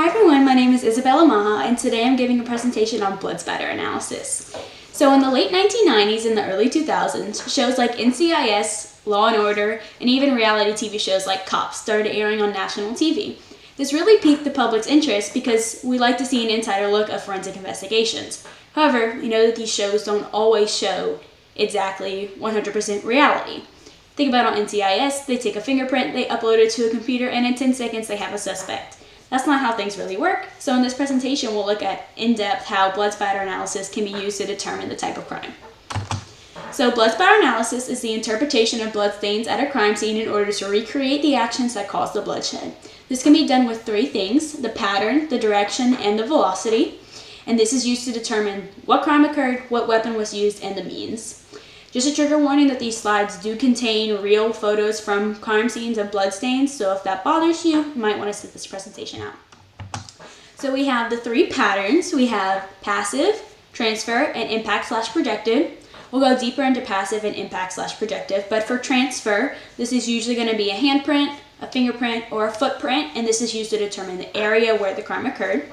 Hi everyone, my name is Isabella Maha, and today I'm giving a presentation on blood spatter analysis. So in the late 1990s and the early 2000s, shows like NCIS, Law and Order, and even reality TV shows like Cops started airing on national TV. This really piqued the public's interest because we like to see an insider look of forensic investigations. However, we know that these shows don't always show exactly 100% reality. Think about on NCIS, they take a fingerprint, they upload it to a computer, and in 10 seconds they have a suspect. That's not how things really work, so in this presentation we'll look at in-depth how blood spatter analysis can be used to determine the type of crime. So blood spatter analysis is the interpretation of blood stains at a crime scene in order to recreate the actions that caused the bloodshed. This can be done with three things: the pattern, the direction, and the velocity. And this is used to determine what crime occurred, what weapon was used, and the means. Just a trigger warning that these slides do contain real photos from crime scenes of blood stains, so if that bothers you, you might want to sit this presentation out. So we have the three patterns. We have passive, transfer, and impact/projected. We'll go deeper into passive and impact/projective, but for transfer, this is usually going to be a handprint, a fingerprint, or a footprint, and this is used to determine the area where the crime occurred.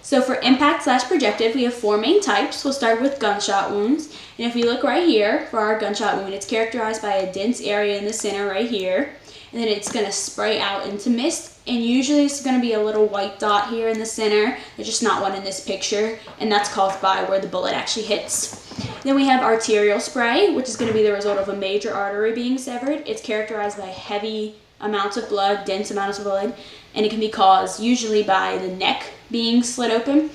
So for impact/projective, we have four main types. We'll start with gunshot wounds. And if we look right here for our gunshot wound, it's characterized by a dense area in the center right here. And then it's going to spray out into mist. And usually it's going to be a little white dot here in the center. There's just not one in this picture. And that's caused by where the bullet actually hits. Then we have arterial spray, which is going to be the result of a major artery being severed. It's characterized by heavy amounts of blood, dense amounts of blood. And it can be caused usually by the neck being slit open.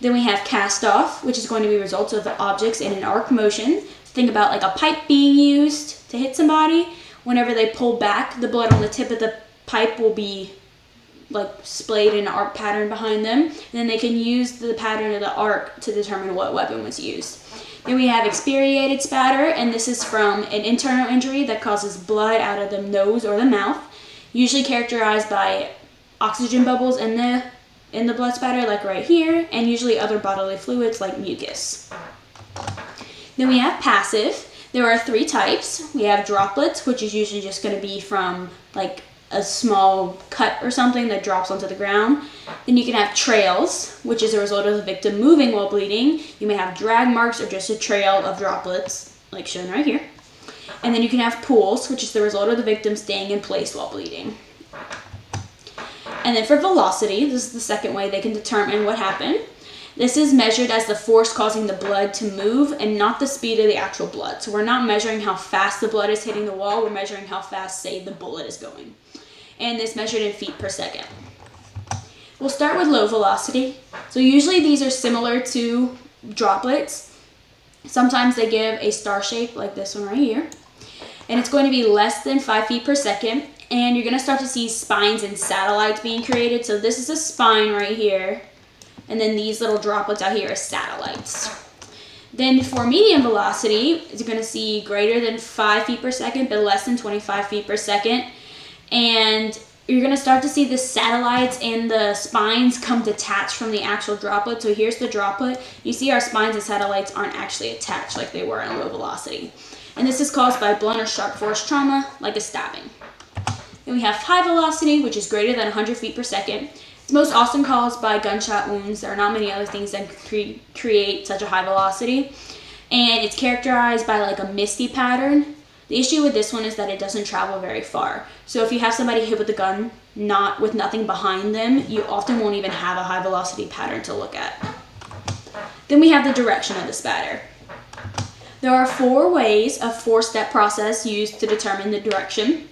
Then we have cast off, which is going to be results of the objects in an arc motion. Think about like a pipe being used to hit somebody. Whenever they pull back, the blood on the tip of the pipe will be like splayed in an arc pattern behind them. And then they can use the pattern of the arc to determine what weapon was used. Then we have experiated spatter, and this is from an internal injury that causes blood out of the nose or the mouth, usually characterized by oxygen bubbles in the blood spatter, like right here, and usually other bodily fluids like mucus. Then we have passive. There are three types. We have droplets, which is usually just going to be from like a small cut or something that drops onto the ground. Then you can have trails, which is a result of the victim moving while bleeding. You may have drag marks or just a trail of droplets, like shown right here. And then you can have pools, which is the result of the victim staying in place while bleeding. And then for velocity, this is the second way they can determine what happened. This is measured as the force causing the blood to move and not the speed of the actual blood. So we're not measuring how fast the blood is hitting the wall, we're measuring how fast, say, the bullet is going. And it's measured in feet per second. We'll start with low velocity. So usually these are similar to droplets. Sometimes they give a star shape like this one right here. And it's going to be less than 5 feet per second. And you're going to start to see spines and satellites being created. So this is a spine right here. And then these little droplets out here are satellites. Then for medium velocity, you're going to see greater than 5 feet per second, but less than 25 feet per second. And you're going to start to see the satellites and the spines come detached from the actual droplet. So here's the droplet. You see our spines and satellites aren't actually attached like they were in low velocity. And this is caused by blunt or sharp force trauma, like a stabbing. Then we have high velocity, which is greater than 100 feet per second. It's most often caused by gunshot wounds. There are not many other things that create such a high velocity. And it's characterized by like a misty pattern. The issue with this one is that it doesn't travel very far. So if you have somebody hit with a gun, not with nothing behind them, you often won't even have a high velocity pattern to look at. Then we have the direction of the spatter. There are four ways, a four-step process used to determine the direction.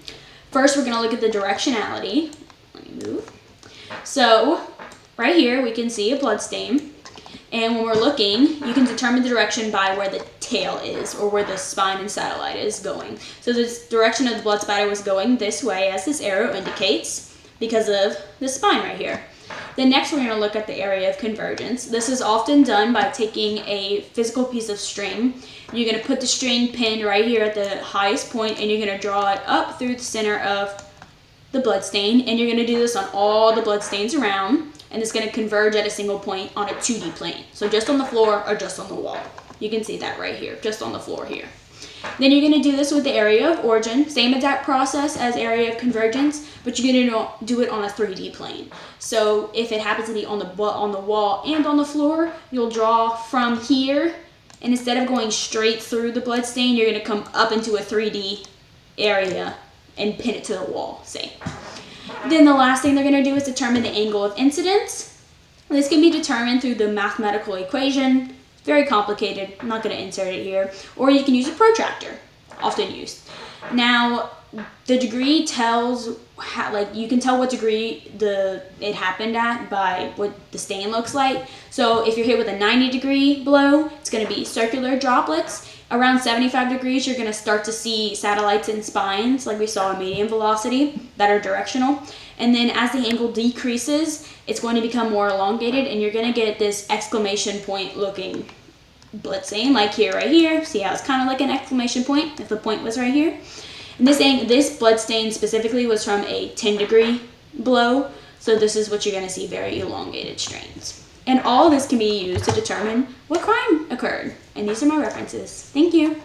First, we're going to look at the directionality. Let me move. So right here we can see a blood stain, and when we're looking, you can determine the direction by where the tail is or where the spine and satellite is going. So this direction of the blood spatter was going this way, as this arrow indicates, because of the spine right here. Then next we're going to look at the area of convergence. This is often done by taking a physical piece of string. You're going to put the string pinned right here at the highest point, and you're going to draw it up through the center of the blood stain, and you're going to do this on all the blood stains around, and it's going to converge at a single point on a 2D plane. So just on the floor or just on the wall. You can see that right here, just on the floor here. Then you're going to do this with the area of origin, same exact process as area of convergence, but you're going to do it on a 3D plane. So if it happens to be on the wall and on the floor, you'll draw from here, and instead of going straight through the blood stain, you're going to come up into a 3D area and pin it to the wall, say. Then the last thing they're going to do is determine the angle of incidence. This can be determined through the mathematical equation. Very complicated, I'm not going to insert it here. Or you can use a protractor, often used. Now, the degree tells, you can tell what degree it happened at by what the stain looks like. So if you're hit with a 90-degree blow, it's going to be circular droplets. Around 75 degrees, you're going to start to see satellites and spines, like we saw in medium velocity, that are directional. And then as the angle decreases, it's going to become more elongated, and you're going to get this exclamation point looking blood stain, like here, right here. See how it's kind of like an exclamation point if the point was right here. And this blood stain specifically was from a 10-degree blow, so this is what you're going to see, very elongated strains. And all this can be used to determine what crime occurred. And these are my references. Thank you.